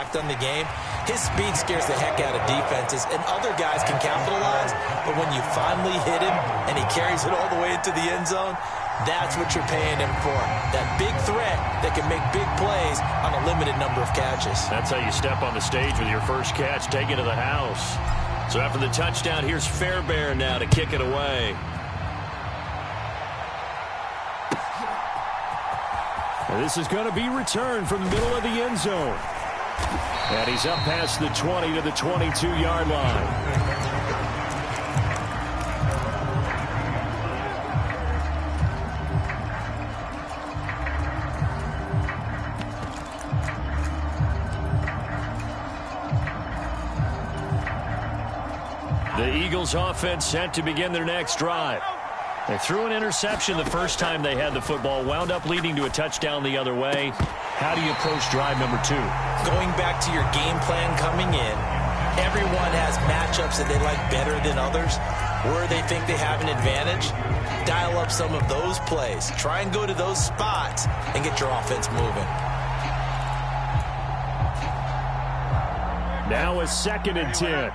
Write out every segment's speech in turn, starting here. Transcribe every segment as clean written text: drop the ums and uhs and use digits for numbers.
impact on the game. His speed scares the heck out of defenses, and other guys can capitalize, but when you finally hit him and he carries it all the way into the end zone, that's what you're paying him for. That big threat that can make big plays on a limited number of catches. That's how you step on the stage with your first catch, take it to the house. So after the touchdown, here's Fairbairn now to kick it away. And this is going to be returned from the middle of the end zone. And he's up past the 20 to the 22-yard line. The Eagles offense set to begin their next drive. They threw an interception the first time they had the football, wound up leading to a touchdown the other way. How do you approach drive number 2? Going back to your game plan coming in, everyone has matchups that they like better than others, where they think they have an advantage. Dial up some of those plays. Try and go to those spots and get your offense moving. Now a 2nd and 10.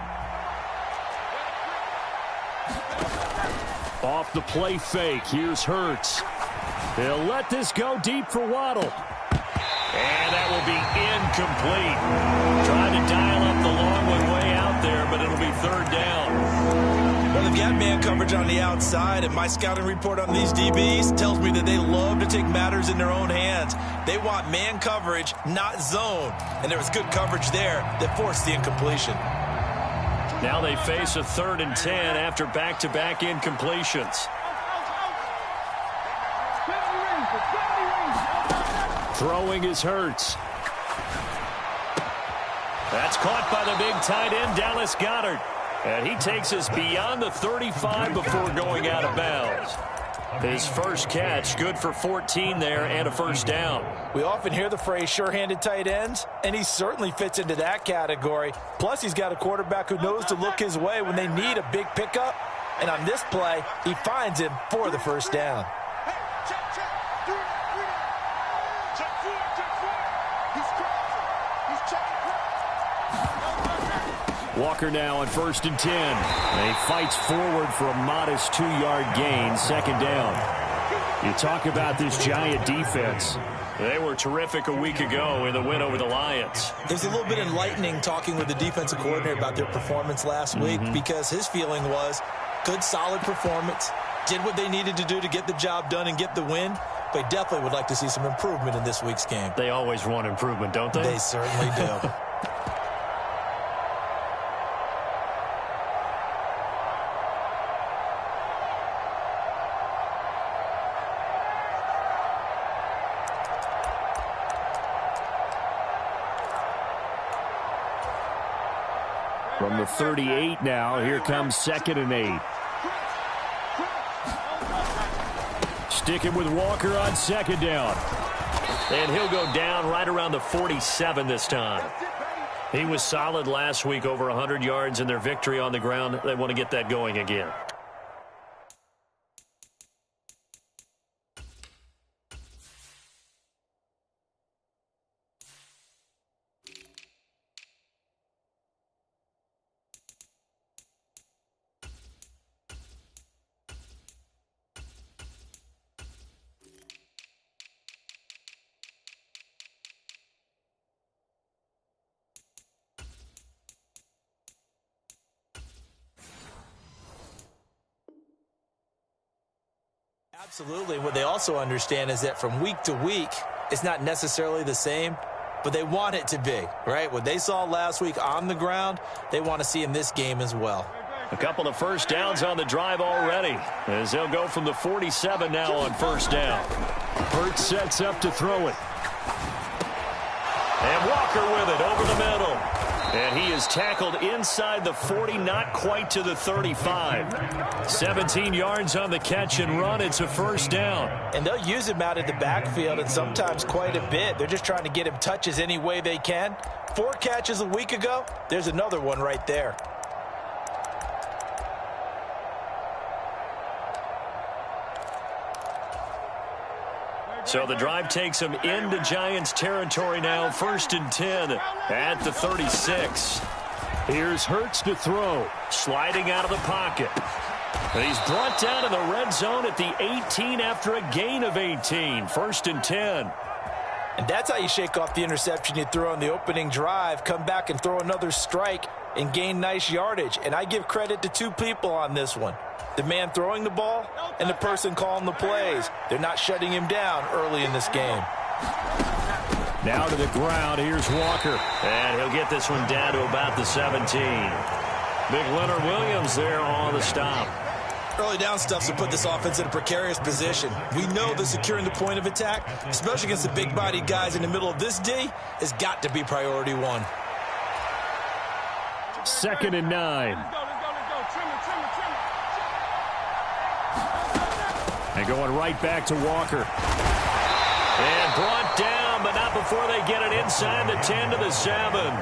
Off the play fake, here's Hurts. They'll let this go deep for Waddle. And that will be incomplete. Trying to dial up the long one way out there, but it'll be 3rd down. Well, they've got man coverage on the outside, and my scouting report on these DBs tells me that they love to take matters in their own hands. They want man coverage, not zone. And there was good coverage there that forced the incompletion. Now they face a 3rd and 10 after back-to-back incompletions. Throwing is Hurts. That's caught by the big tight end, Dallas Goedert. And he takes us beyond the 35 before going out of bounds. His first catch, good for 14 there and a 1st down. We often hear the phrase sure-handed tight ends, and he certainly fits into that category. Plus, he's got a quarterback who knows to look his way when they need a big pickup. And on this play, he finds him for the 1st down. Walker now on 1st and 10. And he fights forward for a modest 2-yard gain, 2nd down. You talk about this Giant defense. They were terrific a week ago in the win over the Lions. It was a little bit enlightening talking with the defensive coordinator about their performance last week because his feeling was good, solid performance, did what they needed to do to get the job done and get the win, but definitely would like to see some improvement in this week's game. They always want improvement, don't they? They certainly do. From the 38 now, here comes 2nd and 8. Sticking with Walker on 2nd down. And he'll go down right around the 47 this time. He was solid last week, over 100 yards in their victory on the ground. They want to get that going again. Absolutely. What they also understand is that from week to week, it's not necessarily the same, but they want it to be, right? What they saw last week on the ground, they want to see in this game as well. A couple of 1st downs on the drive already, as they'll go from the 47 now on 1st down. Hurts sets up to throw it. And Walker with it over the middle. And he is tackled inside the 40, not quite to the 35. 17 yards on the catch and run. It's a 1st down. And they'll use him out of the backfield and sometimes quite a bit. They're just trying to get him touches any way they can. 4 catches a week ago. There's another one right there. So the drive takes them into Giants territory now, 1st and 10 at the 36. Here's Hurts to throw. Sliding out of the pocket. And he's brought down in the red zone at the 18 after a gain of 18. 1st and 10. And that's how you shake off the interception you threw on the opening drive, come back and throw another strike and gain nice yardage. And I give credit to two people on this one. The man throwing the ball and the person calling the plays. They're not shutting him down early in this game. Now to the ground. Here's Walker. And he'll get this one down to about the 17. Big Leonard Williams there on the stop. Early down stuff to put this offense in a precarious position. We know that securing the point of attack, especially against the big-bodied guys in the middle of this D, has got to be priority one. 2nd and 9. And going right back to Walker. And brought down, but not before they get it inside the 10 to the 7.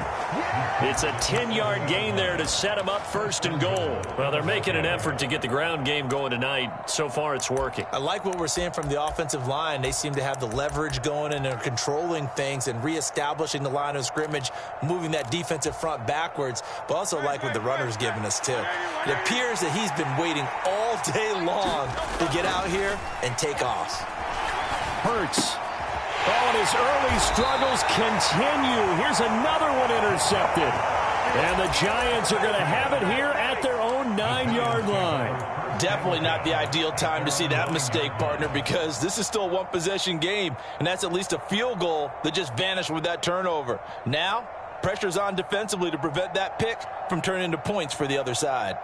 It's a 10-yard gain there to set them up 1st and goal. Well, they're making an effort to get the ground game going tonight. So far, it's working. I like what we're seeing from the offensive line. They seem to have the leverage going, and they're controlling things and reestablishing the line of scrimmage, moving that defensive front backwards, but also like what the runner's giving us, too. It appears that he's been waiting all day long to get out here and take off. Hurts. Oh, and his early struggles continue. Here's another one intercepted. And the Giants are going to have it here at their own 9-yard line. Definitely not the ideal time to see that mistake, partner, because this is still a one-possession game, and that's at least a field goal that just vanished with that turnover. Now, pressure's on defensively to prevent that pick from turning into points for the other side.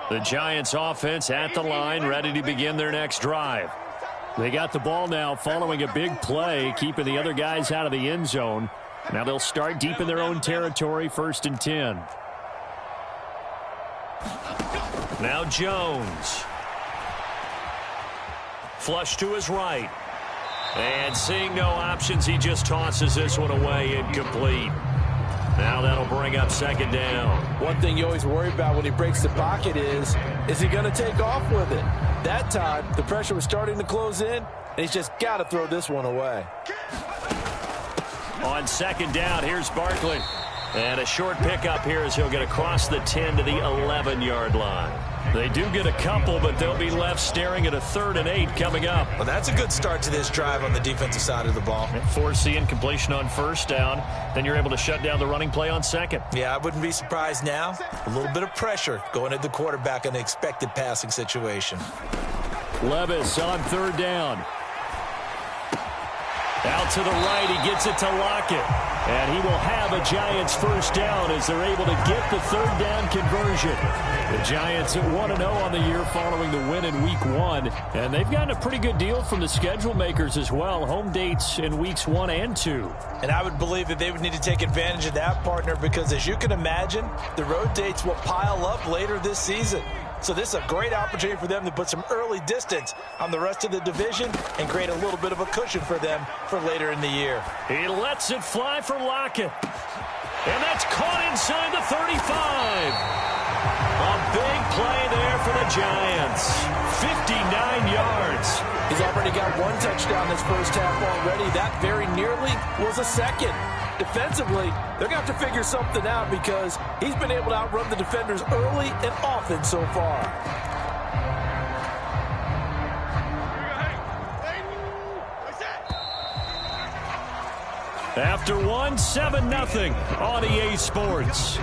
The Giants offense at the line, ready to begin their next drive. They got the ball now following a big play, keeping the other guys out of the end zone. Now they'll start deep in their own territory, 1st and 10. Now Jones. Flush to his right. And seeing no options, he just tosses this one away, incomplete. Now that'll bring up 2nd down. One thing you always worry about when he breaks the pocket is he going to take off with it? That time, the pressure was starting to close in, and he's just got to throw this one away. On 2nd down, here's Barkley. And a short pickup here as he'll get across the 10 to the 11-yard line. They do get a couple, but they'll be left staring at a 3rd and 8 coming up. Well, that's a good start to this drive on the defensive side of the ball. Force the incompletion on 1st down. Then you're able to shut down the running play on 2nd. Yeah, I wouldn't be surprised now. A little bit of pressure going at the quarterback in the expected passing situation. Levis on 3rd down. Out to the right, he gets it to Lockett. And he will have a Giants 1st down as they're able to get the 3rd down conversion. The Giants at 1-0 on the year following the win in Week 1. And they've gotten a pretty good deal from the schedule makers as well. Home dates in Weeks 1 and 2. And I would believe that they would need to take advantage of that, partner, because as you can imagine, the road dates will pile up later this season. So this is a great opportunity for them to put some early distance on the rest of the division and create a little bit of a cushion for them for later in the year. He lets it fly for Lockett. And that's caught inside the 35. A big play there for the Giants. 59 yards. He's already got one touchdown this first half already. That very nearly was a second. Defensively, they're going to have to figure something out because he's been able to outrun the defenders early and often so far. After one, 7-0 on EA Sports.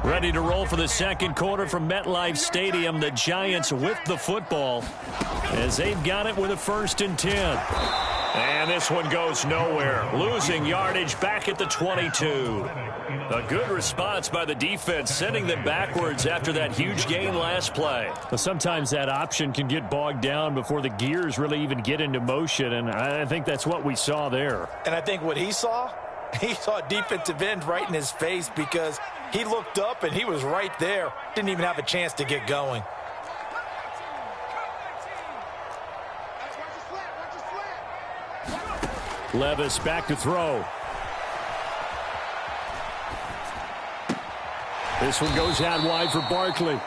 Ready to roll for the 2nd quarter from MetLife Stadium. The Giants with the football as they've got it with a 1st and 10. And this one goes nowhere. Losing yardage back at the 22. A good response by the defense, sending them backwards after that huge gain last play. Well, sometimes that option can get bogged down before the gears really even get into motion, and I think that's what we saw there. And I think what he saw a defensive end right in his face because he looked up and he was right there. Didn't even have a chance to get going. Levis back to throw. This one goes out wide for Barkley.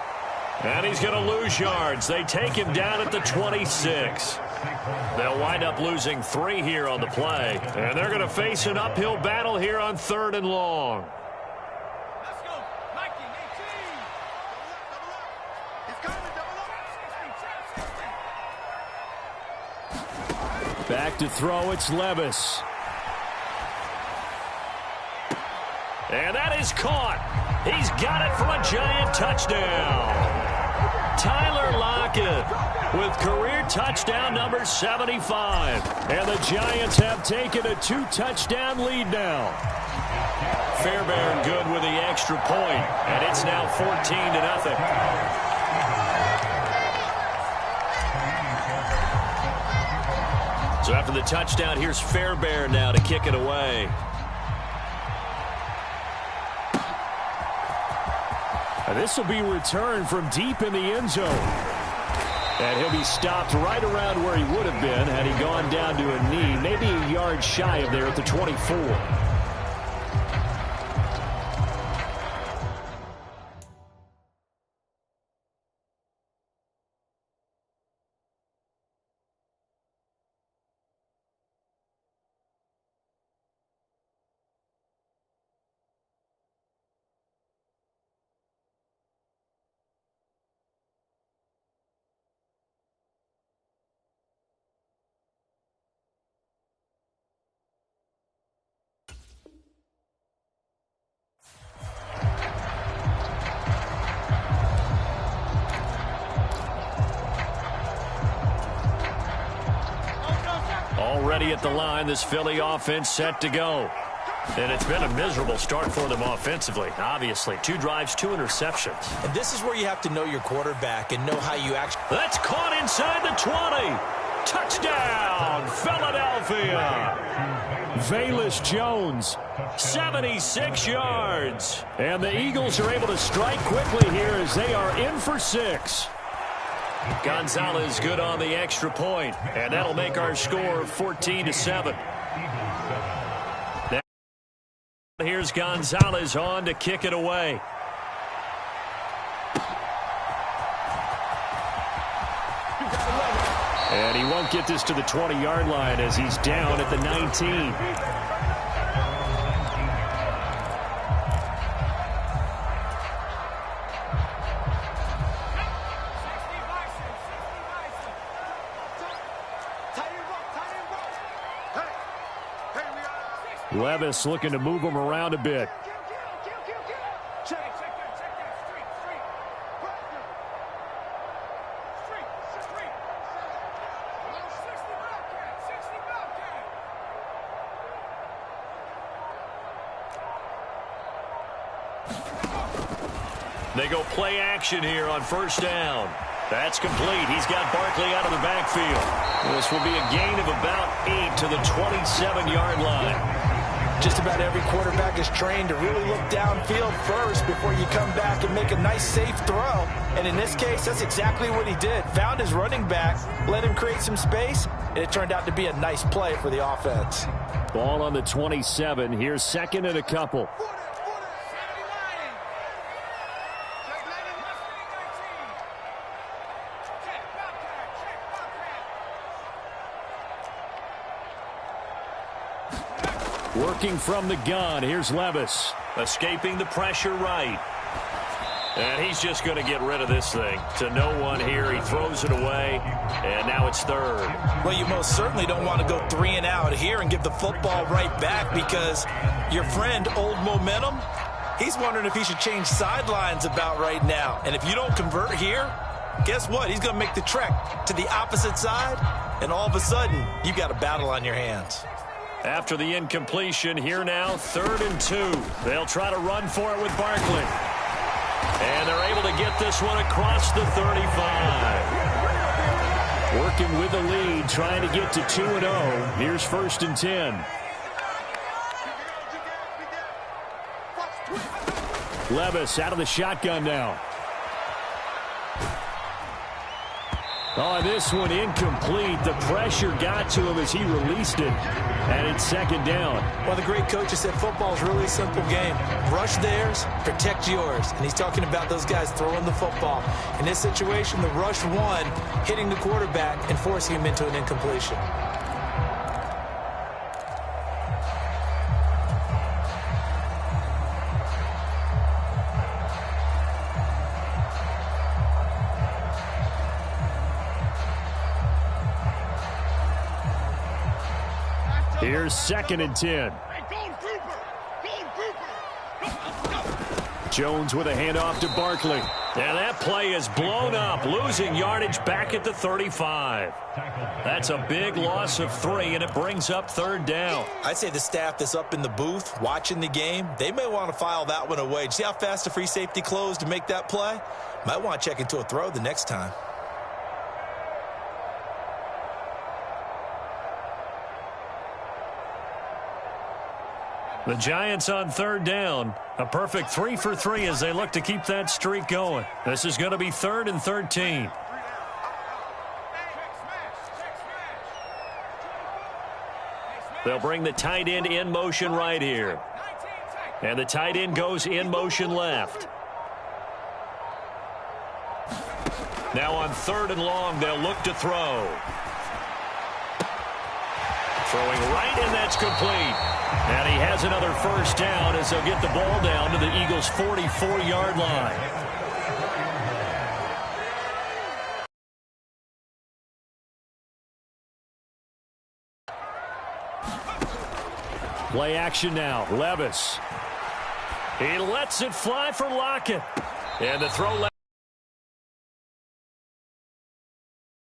And he's going to lose yards. They take him down at the 26. They'll wind up losing 3 here on the play. And they're going to face an uphill battle here on 3rd and long. Back to throw, it's Levis. And that is caught. He's got it for a giant touchdown. Tyler Lockett with career touchdown number 75. And the Giants have taken a 2-touchdown lead now. Fairbairn good with the extra point, and it's now 14-0. So after the touchdown, here's Fairbairn now to kick it away. And this will be returned from deep in the end zone. And he'll be stopped right around where he would have been had he gone down to a knee, maybe a yard shy of there at the 24. Already at the line, this Philly offense set to go. And it's been a miserable start for them offensively, obviously. 2 drives, 2 interceptions. And this is where you have to know your quarterback and know how you actually... That's caught inside the 20. Touchdown, Philadelphia. Velus Jones. 76 yards. And the Eagles are able to strike quickly here as they are in for 6. Gonzalez good on the extra point, and that'll make our score 14-7. Now, here's Gonzalez on to kick it away. And he won't get this to the 20-yard line as he's down at the 19. Levis looking to move him around a bit. They go play action here on 1st down. That's complete. He's got Barkley out of the backfield. This will be a gain of about 8 to the 27-yard line. Just about every quarterback is trained to really look downfield first before you come back and make a nice, safe throw. And in this case, that's exactly what he did. Found his running back, let him create some space, and it turned out to be a nice play for the offense. Ball on the 27. Here's 2nd and a couple. Working from the gun. Here's Levis. Escaping the pressure right. And he's just going to get rid of this thing. To no one here. He throws it away. And now it's 3rd. Well, you most certainly don't want to go 3 and out here and give the football right back because your friend, Old Momentum, he's wondering if he should change sidelines about right now. And if you don't convert here, guess what? He's going to make the trek to the opposite side. And all of a sudden, you got a battle on your hands. After the incompletion, here now, 3rd and 2. They'll try to run for it with Barkley. And they're able to get this one across the 35. Working with the lead, trying to get to 2-0. Here's 1st and 10. Levis out of the shotgun now. Oh, this one incomplete. The pressure got to him as he released it, and it's second down. Well, the great coach has said football is really a simple game. Rush theirs, protect yours. And he's talking about those guys throwing the football. In this situation, the rush one, hitting the quarterback and forcing him into an incompletion. Here's 2nd and 10. Jones with a handoff to Barkley. And that play is blown up, losing yardage back at the 35. That's a big loss of 3, and it brings up 3rd down. I'd say the staff that's up in the booth watching the game, they may want to file that one away. See how fast the free safety closed to make that play? Might want to check into a throw the next time. The Giants on 3rd down. A perfect 3 for 3 as they look to keep that streak going. This is going to be 3rd and 13. They'll bring the tight end in motion right here. And the tight end goes in motion left. Now on 3rd and long, they'll look to throw. Throwing right, and that's complete. And he has another 1st down as they'll get the ball down to the Eagles' 44-yard line. Play action now. Levis. He lets it fly for Lockett. And the throw left.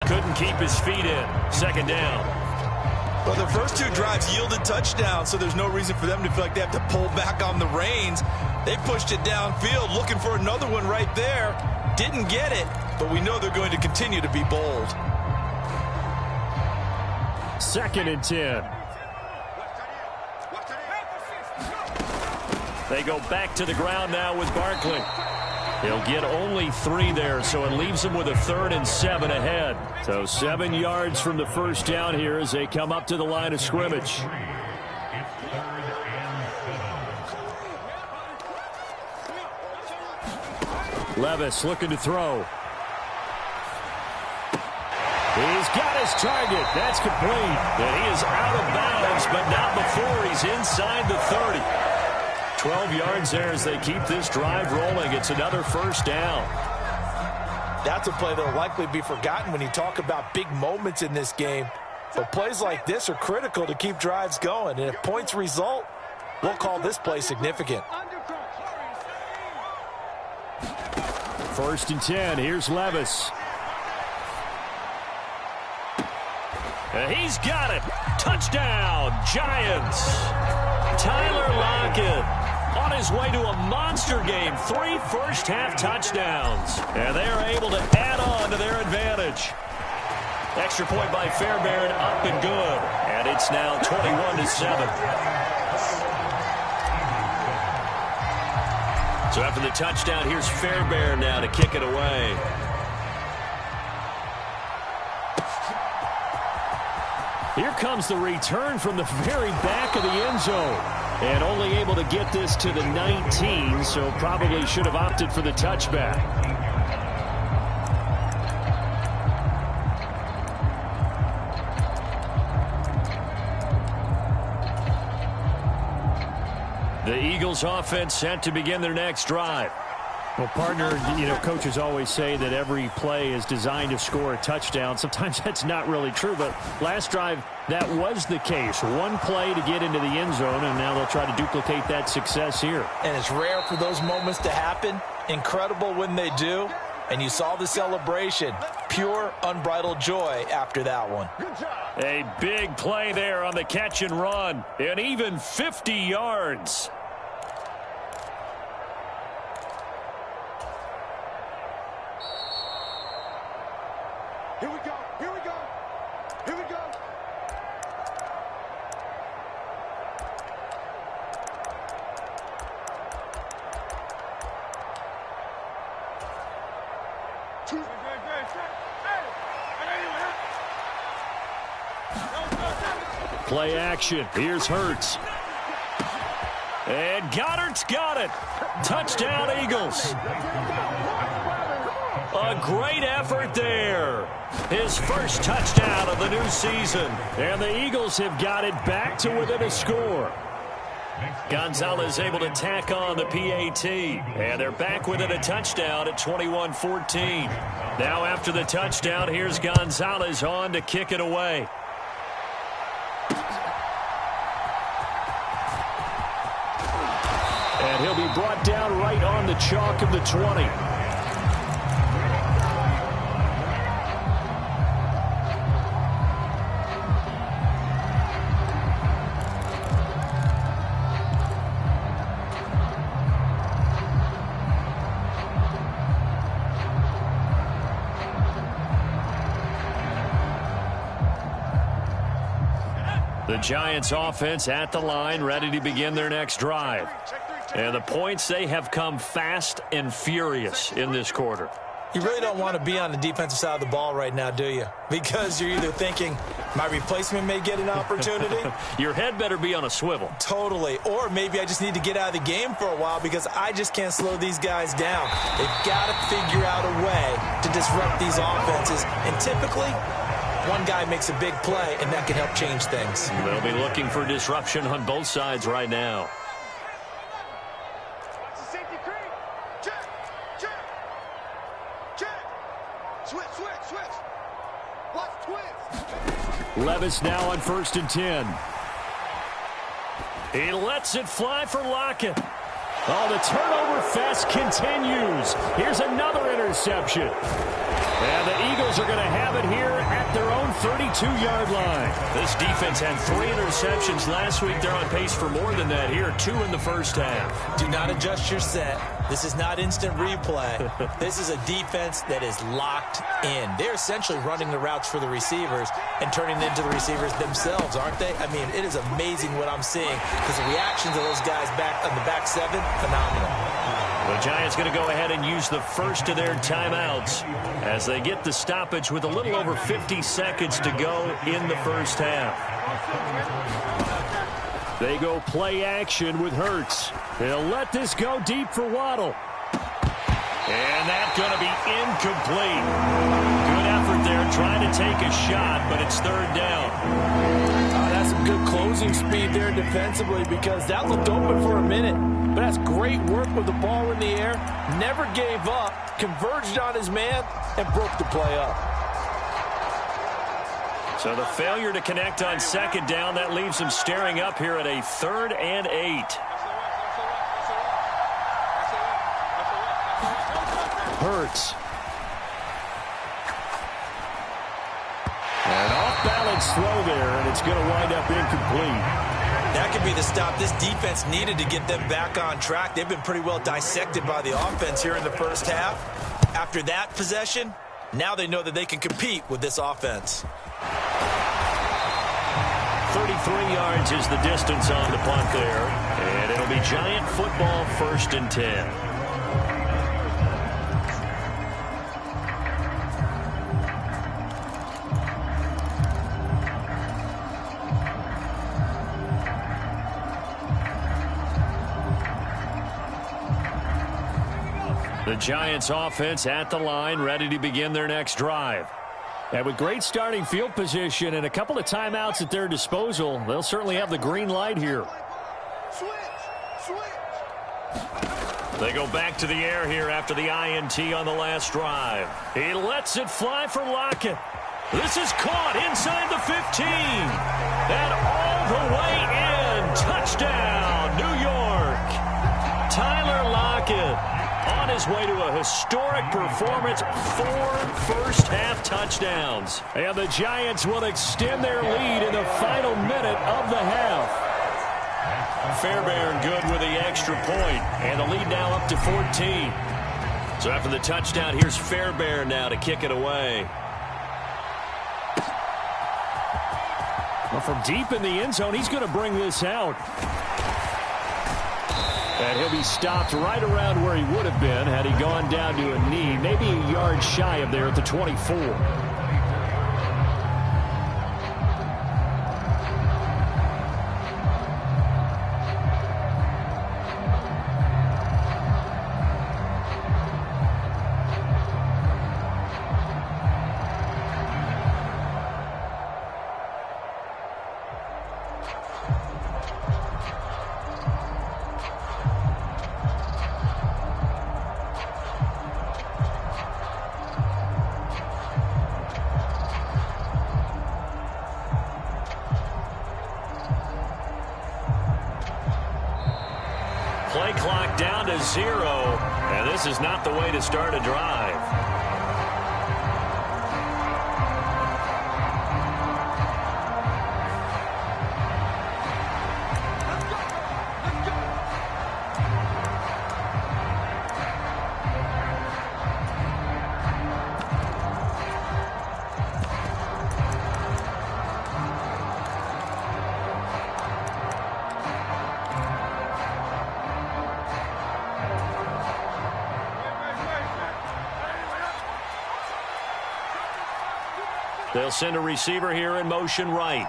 Couldn't keep his feet in. 2nd down. Well, their first 2 drives yielded touchdowns, so there's no reason for them to feel like they have to pull back on the reins. They pushed it downfield, looking for another one right there. Didn't get it, but we know they're going to continue to be bold. 2nd and 10. They go back to the ground now with Barkley. He'll get only 3 there, so it leaves him with a 3rd and 7 ahead. So 7 yards from the 1st down here as they come up to the line of scrimmage. Levis looking to throw. He's got his target. That's complete. And he is out of bounds, but not before he's inside the 30. 12 yards there as they keep this drive rolling. It's another 1st down. That's a play that will likely be forgotten when you talk about big moments in this game. But plays like this are critical to keep drives going. And if points result, we'll call this play significant. 1st and 10. Here's Levis. And he's got it. Touchdown, Giants. Tyler Lockett on his way to a monster game. 3 first-half touchdowns. And they are able to add on to their advantage. Extra point by Fairbairn, up and good. And it's now 21-7. So after the touchdown, here's Fairbairn now to kick it away. Here comes the return from the very back of the end zone. And only able to get this to the 19, so probably should have opted for the touchback. The Eagles offense set to begin their next drive. Well, partner, coaches always say that every play is designed to score a touchdown. Sometimes that's not really true, but last drive, that was the case. One play to get into the end zone, and now they'll try to duplicate that success here. And it's rare for those moments to happen. Incredible when they do. And you saw the celebration. Pure, unbridled joy after that one. A big play there on the catch and run, and even 50 yards. Here we go. Here we go. Here we go. Play action. Here's Hurts. And Goddard's got it. Touchdown, Eagles. A great effort there. His first touchdown of the new season. And the Eagles have got it back to within a score. Gonzalez able to tack on the PAT. And they're back within a touchdown at 21-14. Now after the touchdown, here's Gonzalez on to kick it away. And he'll be brought down right on the chalk of the 20. The Giants offense at the line, ready to begin their next drive. And the points, they have come fast and furious in this quarter. You really don't want to be on the defensive side of the ball right now, do you? Because you're either thinking, my replacement may get an opportunity. Your head better be on a swivel. Totally. Or maybe I just need to get out of the game for a while because I just can't slow these guys down. They've got to figure out a way to disrupt these offenses. And typically, one guy makes a big play, and that can help change things. They'll be looking for disruption on both sides right now. Levis now on 1st and 10. He lets it fly for Lockett. Oh, the turnover fest continues. Here's another interception. And the Eagles are going to have it here at their own 32-yard line. This defense had 3 interceptions last week. They're on pace for more than that here, 2 in the first half. Do not adjust your set. This is not instant replay. This is a defense that is locked in. They're essentially running the routes for the receivers and turning it into the receivers themselves, aren't they? I mean, it is amazing what I'm seeing because the reactions of those guys back on the back 7, phenomenal. The Giants going to go ahead and use the first of their timeouts as they get the stoppage with a little over 50 seconds to go in the first half. They go play action with Hurts. They'll let this go deep for Waddle. And that's going to be incomplete. Good effort there trying to take a shot, but it's 3rd down. That's some good closing speed there defensively because that looked open for a minute. But that's great work with the ball in the air. Never gave up, converged on his man, and broke the play up. So the failure to connect on 2nd down, that leaves him staring up here at a 3rd and 8. Hurts. An off-balance throw there, and it's going to wind up incomplete. That could be the stop this defense needed to get them back on track. They've been pretty well dissected by the offense here in the first half. After that possession, now they know that they can compete with this offense. 33 yards is the distance on the punt there. And it'll be Giant football 1st and 10. The Giants offense at the line, ready to begin their next drive. And with great starting field position and a couple of timeouts at their disposal, they'll certainly have the green light here. They go back to the air here after the INT on the last drive. He lets it fly for Lockett. This is caught inside the 15. And all the way in. Touchdown, New York. Tyler Lockett on his way to a historic performance, 4 first-half touchdowns. And the Giants will extend their lead in the final minute of the half. Fairbairn good with the extra point, and the lead now up to 14. So after the touchdown, here's Fairbairn now to kick it away. Well, from deep in the end zone, he's going to bring this out. And he'll be stopped right around where he would have been had he gone down to a knee, maybe a yard shy of there at the 24. clock down to 0, and this is not the way to start a drive. They'll send a receiver here in motion right.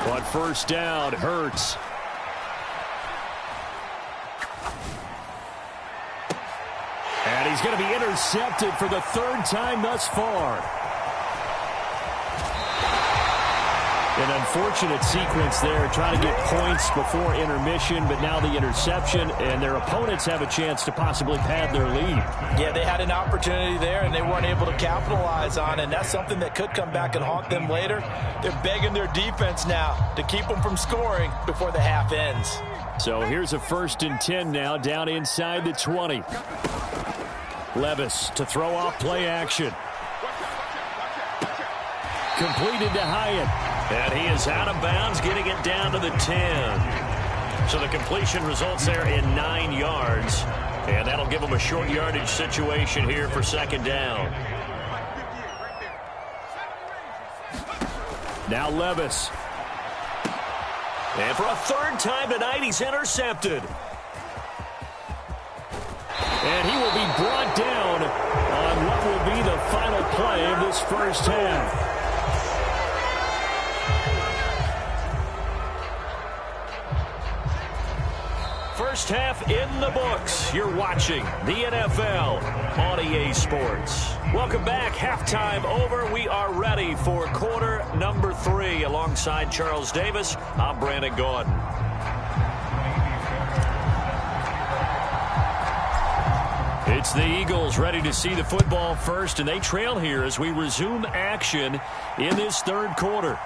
On first down, Hurts. And he's going to be intercepted for the third time thus far. An unfortunate sequence there, trying to get points before intermission, but now the interception, and their opponents have a chance to possibly pad their lead. Yeah, they had an opportunity there, and they weren't able to capitalize on it, and that's something that could come back and haunt them later. They're begging their defense now to keep them from scoring before the half ends. So here's a 1st and 10 now, down inside the 20. Levis to throw off play action. Completed to Hyatt. And he is out of bounds, getting it down to the 10. So the completion results there in 9 yards. And that'll give him a short yardage situation here for 2nd down. Now Levis. And for a 3rd time tonight, he's intercepted. And he will be brought down on what will be the final play of this first half. First half in the books. You're watching the NFL on EA Sports. Welcome back. Halftime over. We are ready for quarter number 3. Alongside Charles Davis, I'm Brandon Gordon. It's the Eagles ready to see the football first, and they trail here as we resume action in this 3rd quarter.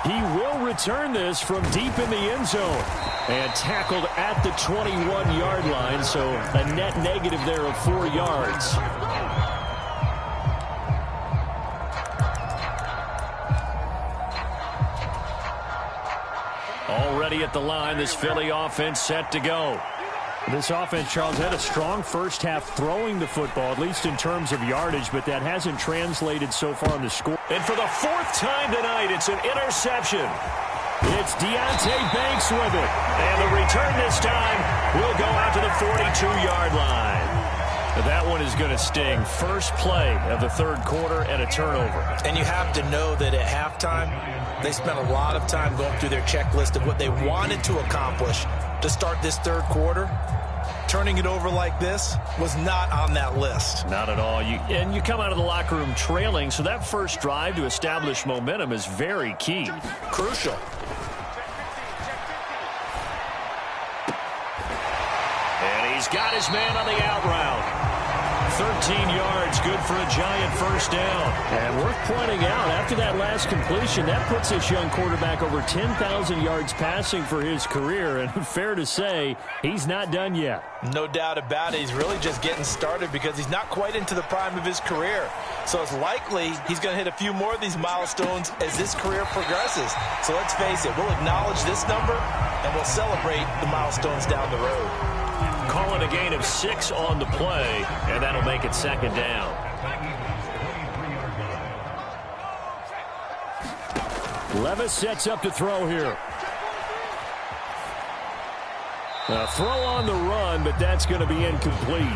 He will return this from deep in the end zone. And tackled at the 21-yard line, so a net negative there of 4 yards. Already at the line, this Philly offense set to go. This offense, Charles, had a strong first half throwing the football, at least in terms of yardage, but that hasn't translated so far in the score. And for the 4th time tonight, it's an interception. It's Deonte Banks with it. And the return this time will go out to the 42-yard line. That one is going to sting. First play of the 3rd quarter and a turnover. And you have to know that at halftime, they spent a lot of time going through their checklist of what they wanted to accomplish to start this 3rd quarter. Turning it over like this was not on that list. Not at all. And you come out of the locker room trailing, so that first drive to establish momentum is very key. Crucial. And he's got his man on the out route. 13 yards, good for a giant first down. And worth pointing out, after that last completion, that puts this young quarterback over 10,000 yards passing for his career. And fair to say, he's not done yet. No doubt about it. He's really just getting started because he's not quite into the prime of his career. So it's likely he's going to hit a few more of these milestones as this career progresses. So let's face it, we'll acknowledge this number and we'll celebrate the milestones down the road. Call it a gain of 6 on the play, and that'll make it 2nd down. Levis sets up to throw here. A throw on the run, but that's going to be incomplete.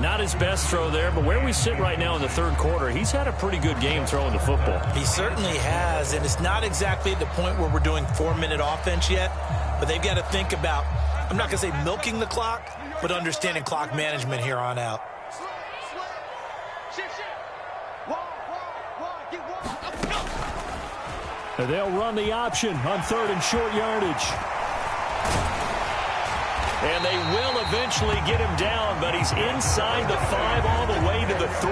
Not his best throw there, but where we sit right now in the 3rd quarter, he's had a pretty good game throwing the football. He certainly has, and it's not exactly at the point where we're doing 4-minute offense yet, but they've got to think about, I'm not going to say milking the clock, but understanding clock management here on out. And they'll run the option on 3rd and short yardage. And they will eventually get him down, but he's inside the 5 all the way to the 3.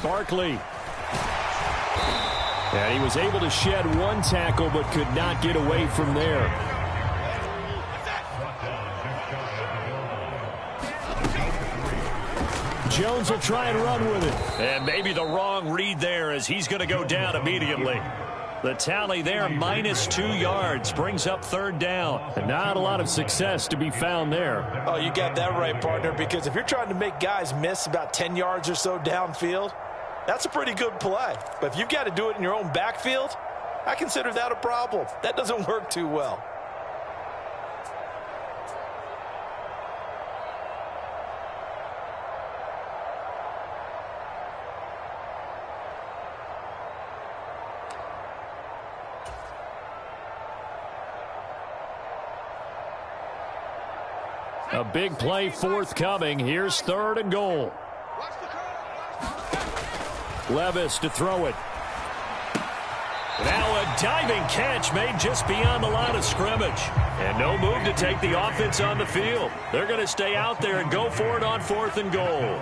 Barkley. And he was able to shed one tackle but could not get away from there. Jones will try and run with it. And maybe the wrong read there as he's going to go down immediately. The tally there, -2 yards, brings up third down. And not a lot of success to be found there. Oh, you got that right, partner, because if you're trying to make guys miss about 10 yards or so downfield, that's a pretty good play. But if you've got to do it in your own backfield, I consider that a problem. That doesn't work too well. A big play forthcoming. Here's 3rd and goal. Levis to throw it. Now a diving catch made just beyond the line of scrimmage. And no move to take the offense on the field. They're going to stay out there and go for it on 4th and goal.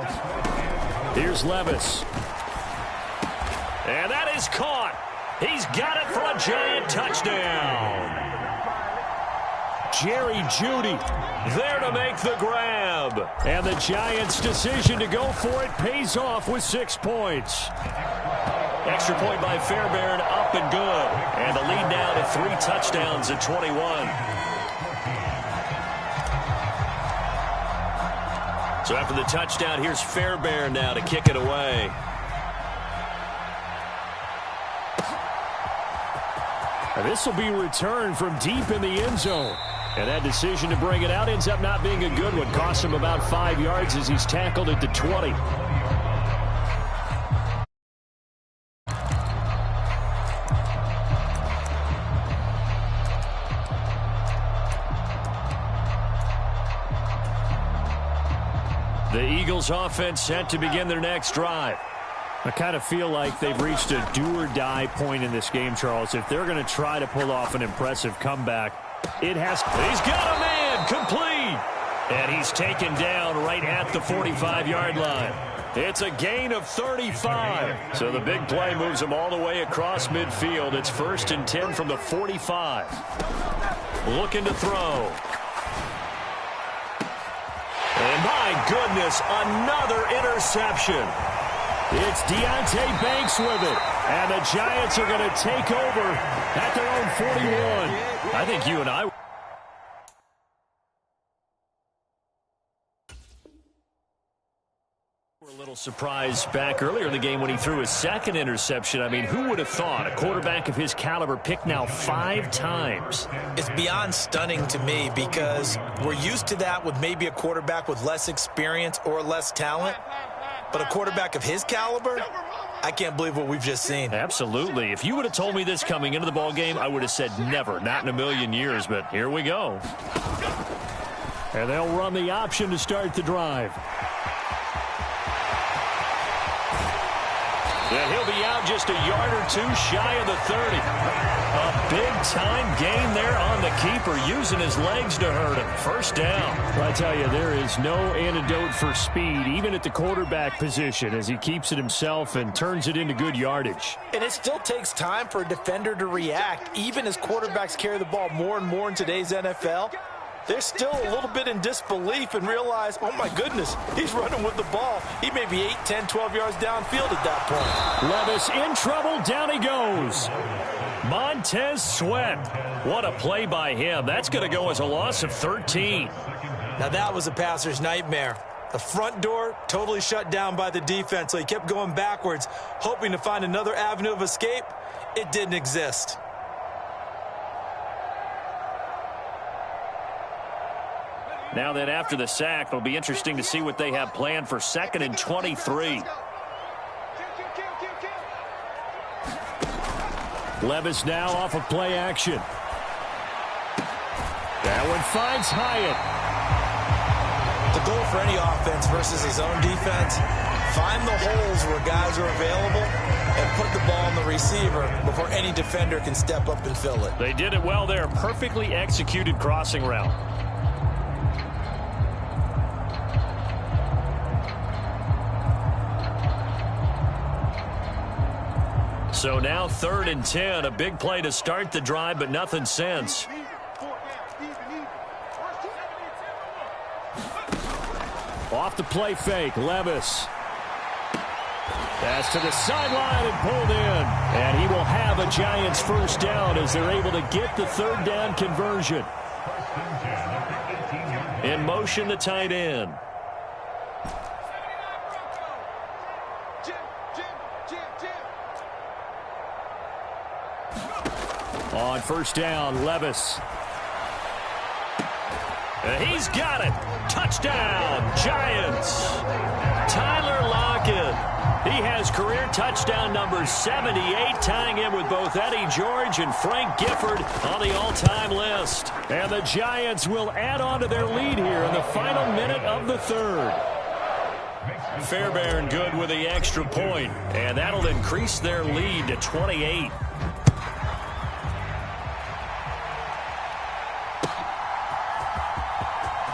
Here's Levis. And that is caught. He's got it for a giant touchdown. Jerry Jeudy there to make the grab. And the Giants' decision to go for it pays off with 6 points. Extra point by Fairbairn, up and good. And the lead now to 3 touchdowns at 21. So after the touchdown, here's Fairbairn now to kick it away. And this will be returned from deep in the end zone. And that decision to bring it out ends up not being a good one. Costs him about 5 yards as he's tackled at the 20. The Eagles offense set to begin their next drive. I kind of feel like they've reached a do-or-die point in this game, Charles. If they're going to try to pull off an impressive comeback, it has to. He's got a man complete. And he's taken down right at the 45-yard line. It's a gain of 35. So the big play moves him all the way across midfield. It's 1st and 10 from the 45. Looking to throw. And my goodness, another interception. It's Deonte Banks with it. And the Giants are going to take over at their own 41. I think you and I were a little surprised back earlier in the game when he threw his 2nd interception. I mean, who would have thought a quarterback of his caliber picked now 5 times? It's beyond stunning to me because we're used to that with maybe a quarterback with less experience or less talent. But a quarterback of his caliber, I can't believe what we've just seen. Absolutely. If you would have told me this coming into the ball game, I would have said never, not in a million years. But here we go. And they'll run the option to start the drive. And he'll be out just a yard or 2 shy of the 30. A big-time gain there on the keeper, using his legs to hurt him. 1st down. Well, I tell you, there is no antidote for speed, even at the quarterback position, as he keeps it himself and turns it into good yardage. And it still takes time for a defender to react, even as quarterbacks carry the ball more and more in today's NFL. They're still a little bit in disbelief and realize, oh, my goodness, he's running with the ball. He may be 8, 10, 12 yards downfield at that point. Levis in trouble. Down he goes. Montez Sweat. What a play by him. That's going to go as a loss of 13. Now, that was a passer's nightmare. The front door totally shut down by the defense, so he kept going backwards, hoping to find another avenue of escape. It didn't exist. Now then, after the sack, it'll be interesting to see what they have planned for 2nd and 23. Levis now off of play action. That one finds Hyatt. The goal for any offense versus his own defense, find the holes where guys are available and put the ball on the receiver before any defender can step up and fill it. They did it well there. Perfectly executed crossing route. So now 3rd and 10. A big play to start the drive, but nothing since. Off the play fake, Levis. Pass to the sideline and pulled in. And he will have a Giants first down as they're able to get the 3rd down conversion. In motion, the tight end. On first down, Levis. And he's got it. Touchdown, Giants. Tyler Lockett. He has career touchdown number 78, tying him with both Eddie George and Frank Gifford on the all-time list. And the Giants will add on to their lead here in the final minute of the 3rd. Fairbairn good with the extra point, and that'll increase their lead to 28.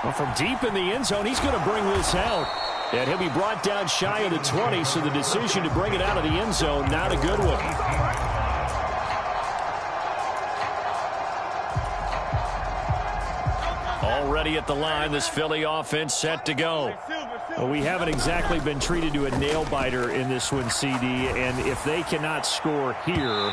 Well, from deep in the end zone, he's going to bring this out. And he'll be brought down shy of the 20, so the decision to bring it out of the end zone, not a good one. Already at the line, this Philly offense set to go. Well, we haven't exactly been treated to a nail-biter in this one, CD, and if they cannot score here,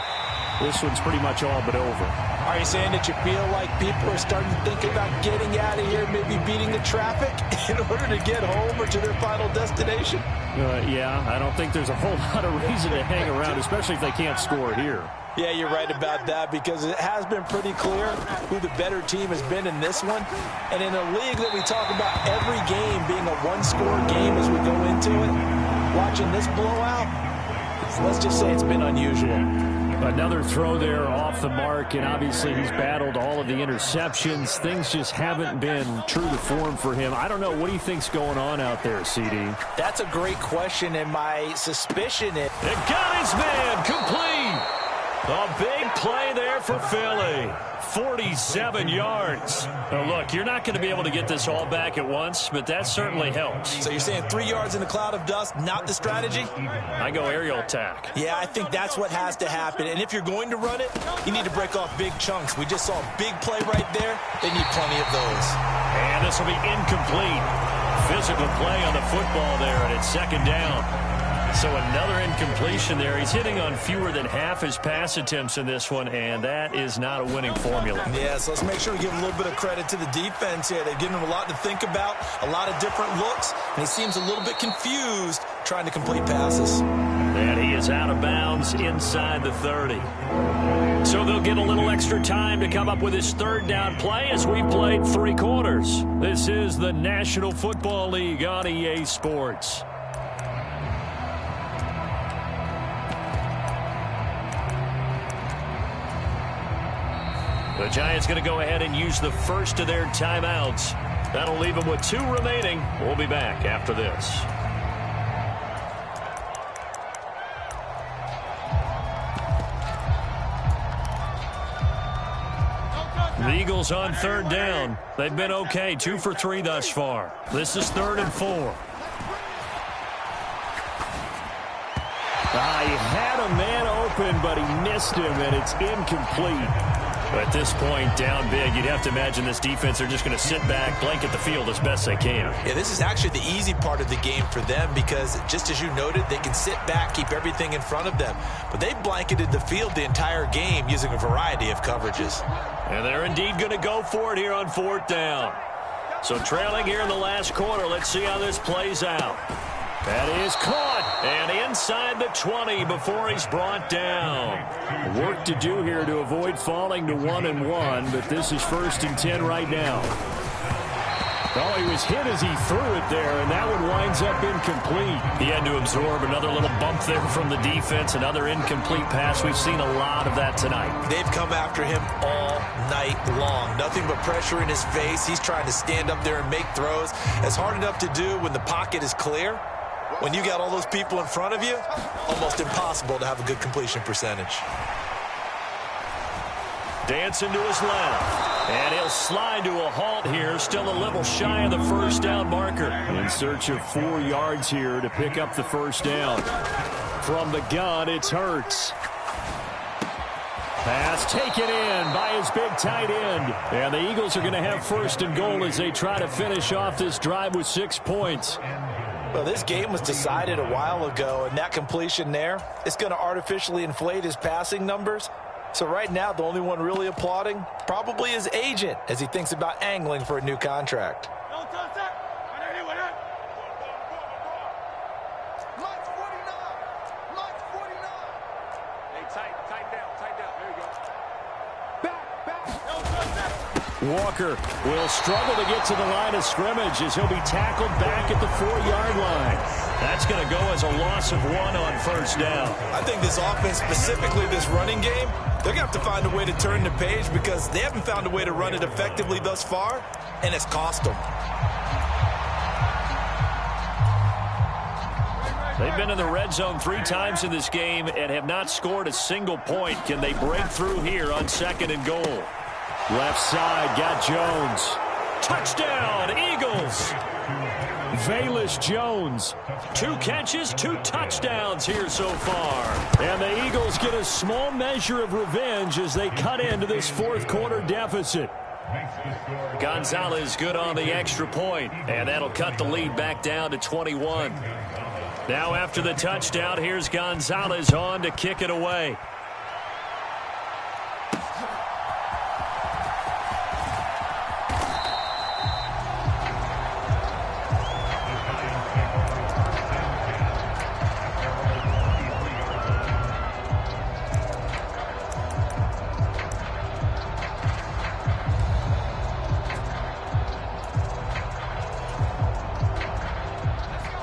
this one's pretty much all but over. Are you saying that you feel like people are starting to think about getting out of here, maybe beating the traffic in order to get home or to their final destination? Yeah, I don't think there's a whole lot of reason to hang around, especially if they can't score here. Yeah, you're right about that, because it has been pretty clear who the better team has been in this one. And in a league that we talk about every game being a one-score game as we go into it, watching this blowout, let's just say it's been unusual. Another throw there off the mark, and obviously he's battled all of the interceptions. Things just haven't been true to form for him. I don't know. What do you think's going on out there, CD? That's a great question, and my suspicion is... It got his man complete. A big play there for Philly. 47 yards. Now, look, you're not going to be able to get this all back at once, but that certainly helps. So you're saying 3 yards in a cloud of dust, not the strategy? I go aerial attack. Yeah, I think that's what has to happen. And if you're going to run it, you need to break off big chunks. We just saw a big play right there. They need plenty of those. And this will be incomplete. Physical play on the football there, and it's 2nd down. So another incompletion there. He's hitting on fewer than half his pass attempts in this one, and that is not a winning formula. Yeah, so let's make sure we give a little bit of credit to the defense here. They've given him a lot to think about, a lot of different looks, and he seems a little bit confused trying to complete passes. And he is out of bounds inside the 30. So they'll get a little extra time to come up with his 3rd down play as we played 3 quarters. This is the National Football League on EA Sports. The Giants going to go ahead and use the first of their timeouts. That'll leave them with 2 remaining. We'll be back after this. The Eagles on 3rd down. They've been okay, 2 for 3 thus far. This is 3rd and 4. He had a man open, but he missed him, and it's incomplete. At this point, down big, you'd have to imagine this defense are just going to sit back, blanket the field as best they can. Yeah, this is actually the easy part of the game for them because, just as you noted, they can sit back, keep everything in front of them. But they blanketed the field the entire game using a variety of coverages. And they're indeed going to go for it here on 4th down. So trailing here in the last quarter, let's see how this plays out. That is caught, and inside the 20 before he's brought down. Work to do here to avoid falling to 1-1, but this is 1st and 10 right now. Oh, he was hit as he threw it there, and that one winds up incomplete. He had to absorb another little bump there from the defense, another incomplete pass. We've seen a lot of that tonight. They've come after him all night long. Nothing but pressure in his face. He's trying to stand up there and make throws. It's hard enough to do when the pocket is clear. When you got all those people in front of you, almost impossible to have a good completion percentage. Dancing to his left. And he'll slide to a halt here, still a little shy of the 1st down marker. In search of 4 yards here to pick up the 1st down. From the gun, it's Hurts. Pass taken in by his big tight end. And the Eagles are going to have first and goal as they try to finish off this drive with 6 points. Well, this game was decided a while ago, and that completion there is going to artificially inflate his passing numbers. So right now, the only one really applauding probably his agent as he thinks about angling for a new contract. Walker will struggle to get to the line of scrimmage as he'll be tackled back at the 4-yard line. That's going to go as a loss of 1 on first down. I think this offense, specifically this running game, they're going to have to find a way to turn the page because they haven't found a way to run it effectively thus far, and it's cost them. They've been in the red zone 3 times in this game and have not scored a single point. Can they break through here on 2nd and goal? Left side, got Jones. Touchdown, Eagles. Velus Jones. 2 catches, 2 touchdowns here so far. And the Eagles get a small measure of revenge as they cut into this 4th quarter deficit. Gonzalez good on the extra point, and that'll cut the lead back down to 21. Now after the touchdown, here's Gonzalez on to kick it away.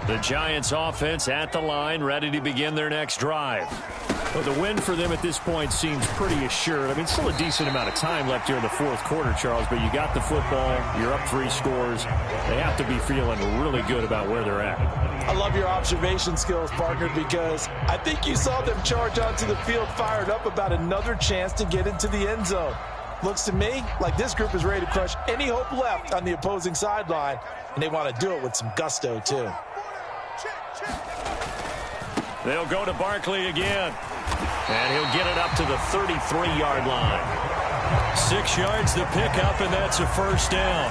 The Giants offense at the line, ready to begin their next drive. Well, the win for them at this point seems pretty assured. I mean, still a decent amount of time left here in the 4th quarter, Charles, but you got the football, you're up 3 scores. They have to be feeling really good about where they're at. I love your observation skills, partner, because I think you saw them charge onto the field fired up about another chance to get into the end zone. Looks to me like this group is ready to crush any hope left on the opposing sideline, and they want to do it with some gusto, too. They'll go to Barkley again. And he'll get it up to the 33-yard line. 6 yards to pick up, and that's a first down.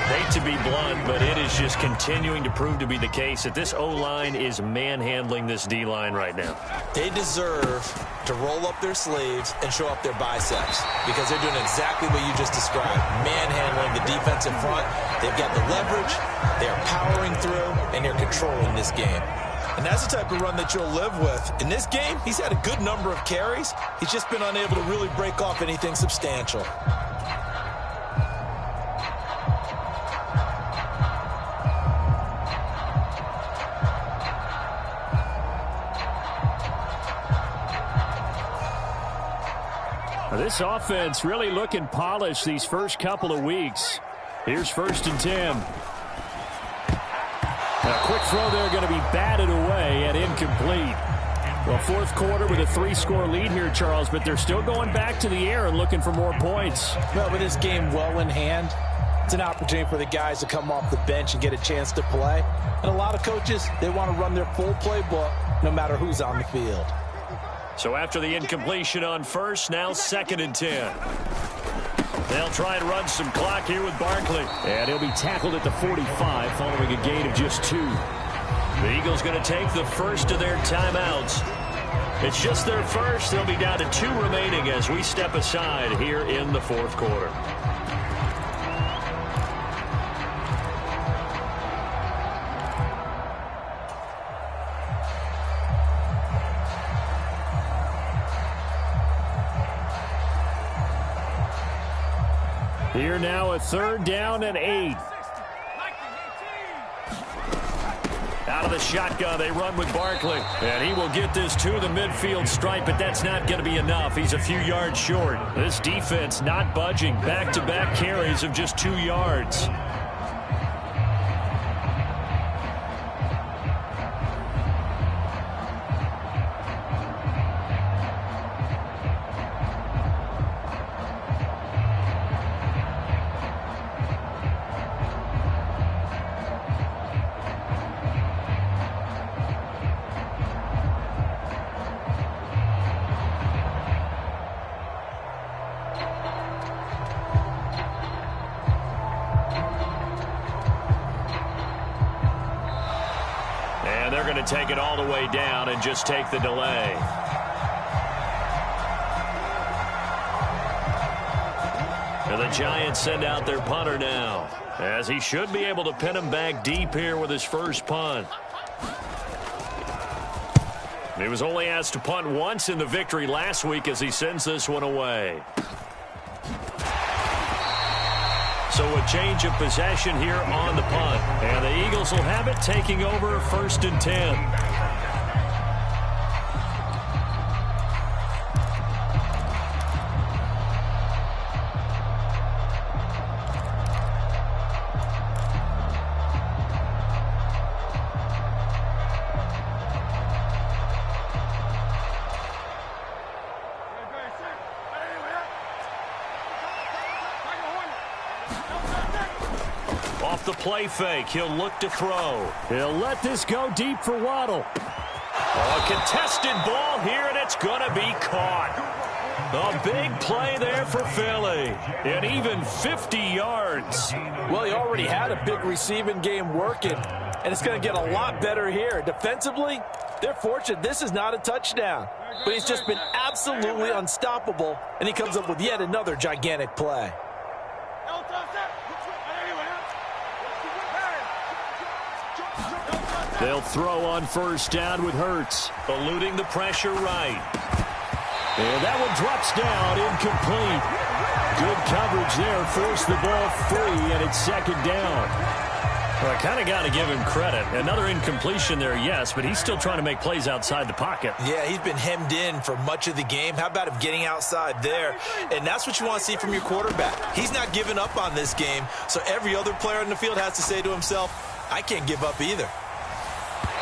Hate to be blunt, but it is just continuing to prove to be the case that this O-line is manhandling this D-line right now. They deserve to roll up their sleeves and show up their biceps because they're doing exactly what you just described, manhandling the defensive front. They've got the leverage, they're powering through, and they're controlling this game. And that's the type of run that you'll live with. In this game, he's had a good number of carries. He's just been unable to really break off anything substantial. This offense really looking polished these first couple of weeks. Here's 1st and 10. A quick throw there going to be batted away and incomplete. Well, 4th quarter with a 3-score lead here, Charles, but they're still going back to the air and looking for more points. Well, with this game well in hand, it's an opportunity for the guys to come off the bench and get a chance to play. And a lot of coaches, they want to run their full playbook no matter who's on the field. So after the incompletion on 1st, now 2nd and 10. They'll try and run some clock here with Barkley. And he'll be tackled at the 45 following a gain of just 2. The Eagles going to take the first of their timeouts. It's just their first. They'll be down to 2 remaining as we step aside here in the 4th quarter. Here now a 3rd down and 8. Out of the shotgun, they run with Barkley. And he will get this to the midfield stripe, but that's not going to be enough. He's a few yards short. This defense not budging. Back-to-back carries of just 2 yards. take it all the way down and just take the delay. And the Giants send out their punter now, as he should be able to pin him back deep here with his first punt. He was only asked to punt once in the victory last week as he sends this one away. So a change of possession here on the punt. And the Eagles will have it, taking over 1st and 10. Off the play fake, he'll look to throw. He'll let this go deep for Waddle. A contested ball here, and it's going to be caught. A big play there for Philly. And even 50 yards. Well, he already had a big receiving game working, and it's going to get a lot better here. Defensively, they're fortunate this is not a touchdown. But he's just been absolutely unstoppable, and he comes up with yet another gigantic play. They'll throw on 1st down with Hurts. Eluding the pressure right. And that one drops down, incomplete. Good coverage there, forced the ball free, and it's 2nd down. Well, I kind of got to give him credit. Another incompletion there, yes, but he's still trying to make plays outside the pocket. Yeah, he's been hemmed in for much of the game. How about him getting outside there? And that's what you want to see from your quarterback. He's not giving up on this game, so every other player in the field has to say to himself, I can't give up either.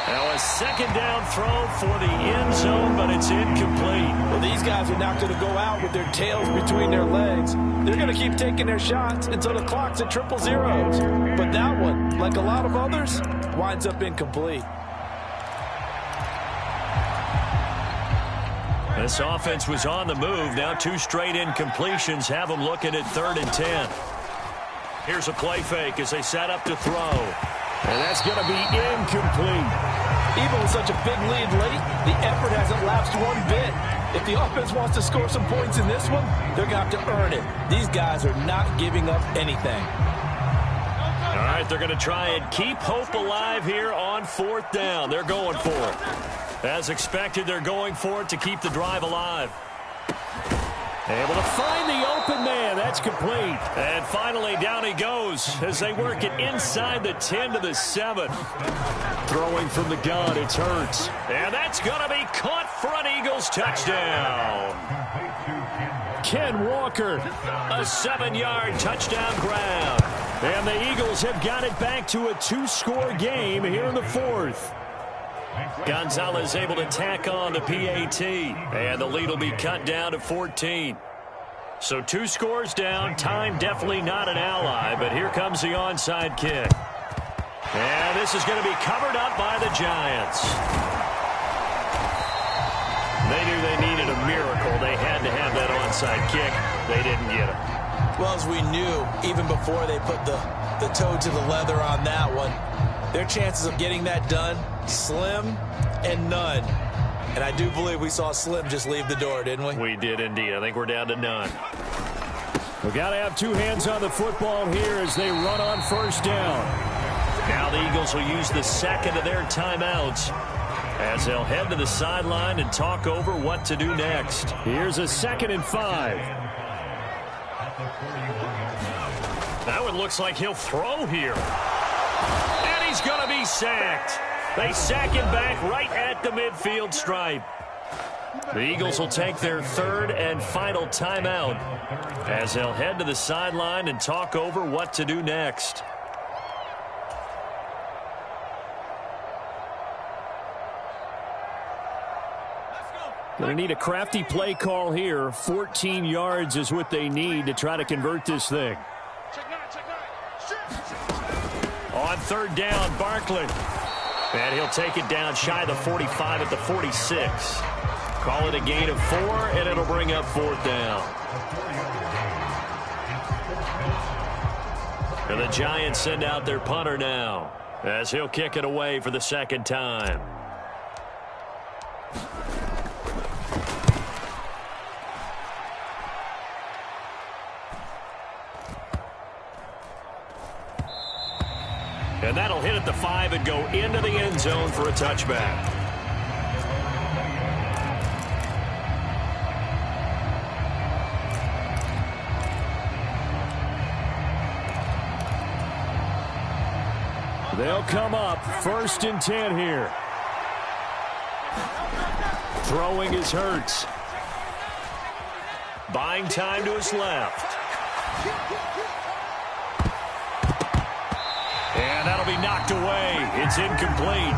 Now a 2nd down throw for the end zone, but it's incomplete. Well, these guys are not going to go out with their tails between their legs. They're going to keep taking their shots until the clock's at 000. But that one, like a lot of others, winds up incomplete. This offense was on the move. Now 2 straight incompletions have them looking at 3rd and 10. Here's a play fake as they set up to throw. And that's going to be incomplete. Even with such a big lead late, the effort hasn't lapsed one bit. If the offense wants to score some points in this one, they're going to have to earn it. These guys are not giving up anything. All right, they're going to try and keep hope alive here on 4th down. They're going for it. As expected, they're going for it to keep the drive alive. Able to find the open man. That's complete. And finally, down he goes as they work it inside the 10 to the 7. Throwing from the gun, it's Hurts. And that's going to be caught for an Eagles touchdown. Ken Walker. A 7-yard touchdown grab. And the Eagles have got it back to a 2-score game here in the 4th. Gonzalez able to tack on the PAT, and the lead will be cut down to 14. So 2 scores down, time definitely not an ally, but here comes the onside kick. And this is going to be covered up by the Giants. They knew they needed a miracle. They had to have that onside kick. They didn't get it. Well, as we knew, even before they put the toe to the leather on that one, their chances of getting that done, slim and none. And I do believe we saw Slim just leave the door, didn't we? We did indeed. I think we're down to none. We've got to have 2 hands on the football here as they run on 1st down. Now the Eagles will use the 2nd of their timeouts as they'll head to the sideline and talk over what to do next. Here's a 2nd and 5. That one looks like he'll throw here. And he's going to be sacked. They sack him back right at the midfield stripe. The Eagles will take their 3rd and final timeout as they'll head to the sideline and talk over what to do next. Going to need a crafty play call here. 14 yards is what they need to try to convert this thing. On 3rd down, Barkley. And he'll take it down shy of the 45 at the 46. Call it a gain of 4, and it'll bring up 4th down. And the Giants send out their punter now as he'll kick it away for the 2nd time. And that'll hit at the 5 and go into the end zone for a touchback. They'll come up 1st and 10 here. Throwing is Hurts. Buying time to his left. And that'll be knocked away. It's incomplete.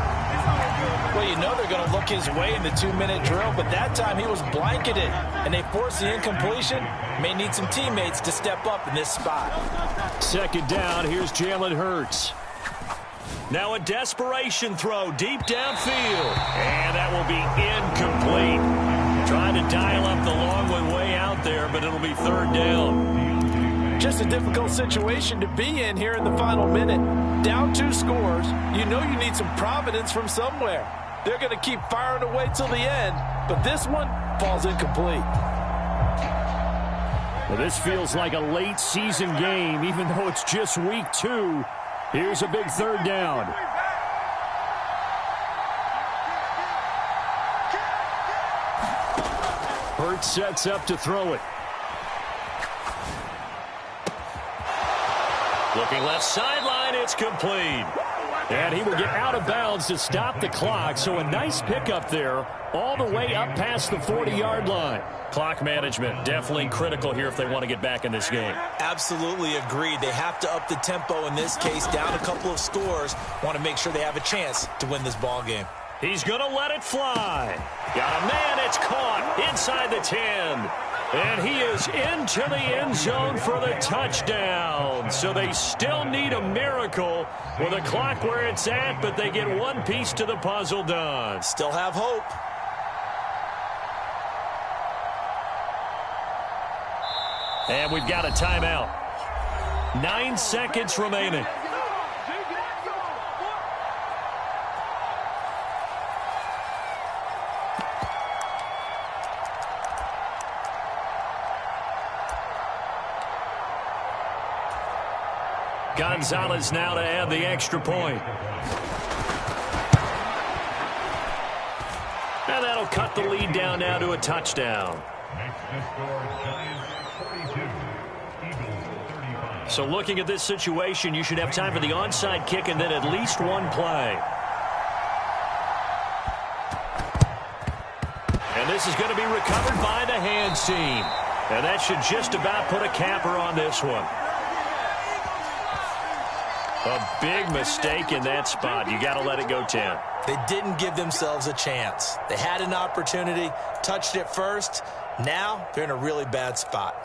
Well, you know they're going to look his way in the 2-minute drill, but that time he was blanketed, and they forced the incompletion. May need some teammates to step up in this spot. 2nd down, here's Jalen Hurts. Now a desperation throw deep downfield. And that will be incomplete. Trying to dial up the long one way out there, but it'll be 3rd down. Just a difficult situation to be in here in the final minute. Down 2 scores. You know you need some providence from somewhere. They're going to keep firing away till the end, but this one falls incomplete. Well, this feels like a late season game, even though it's just week 2. Here's a big 3rd down. Hurts sets up to throw it. Looking left sideline, it's complete. And he will get out of bounds to stop the clock, so a nice pickup there all the way up past the 40-yard line. Clock management definitely critical here if they want to get back in this game. Absolutely agreed. They have to up the tempo in this case, down a couple of scores. Want to make sure they have a chance to win this ball game. He's going to let it fly. Got a man, it's caught inside the 10. And he is into the end zone for the touchdown. So they still need a miracle with a clock where it's at, but they get one piece to the puzzle done. Still have hope. And we've got a timeout. 9 seconds remaining. Gonzalez now to add the extra point. And that'll cut the lead down now to a touchdown. So looking at this situation, you should have time for the onside kick and then at least one play. And this is going to be recovered by the hands team. And that should just about put a capper on this one. A big mistake in that spot. You got to let it go 10. They didn't give themselves a chance. They had an opportunity, touched it first. Now they're in a really bad spot.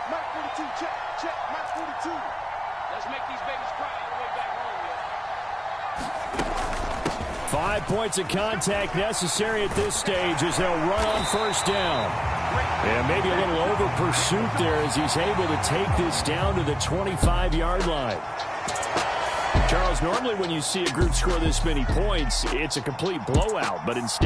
Mike 42, check, Mike 42. Let's make these babies cry all the way back home, 5 points of contact necessary at this stage as they'll run on 1st down. And maybe a little over pursuit there as he's able to take this down to the 25-yard line. Charles, normally when you see a group score this many points, it's a complete blowout, but instead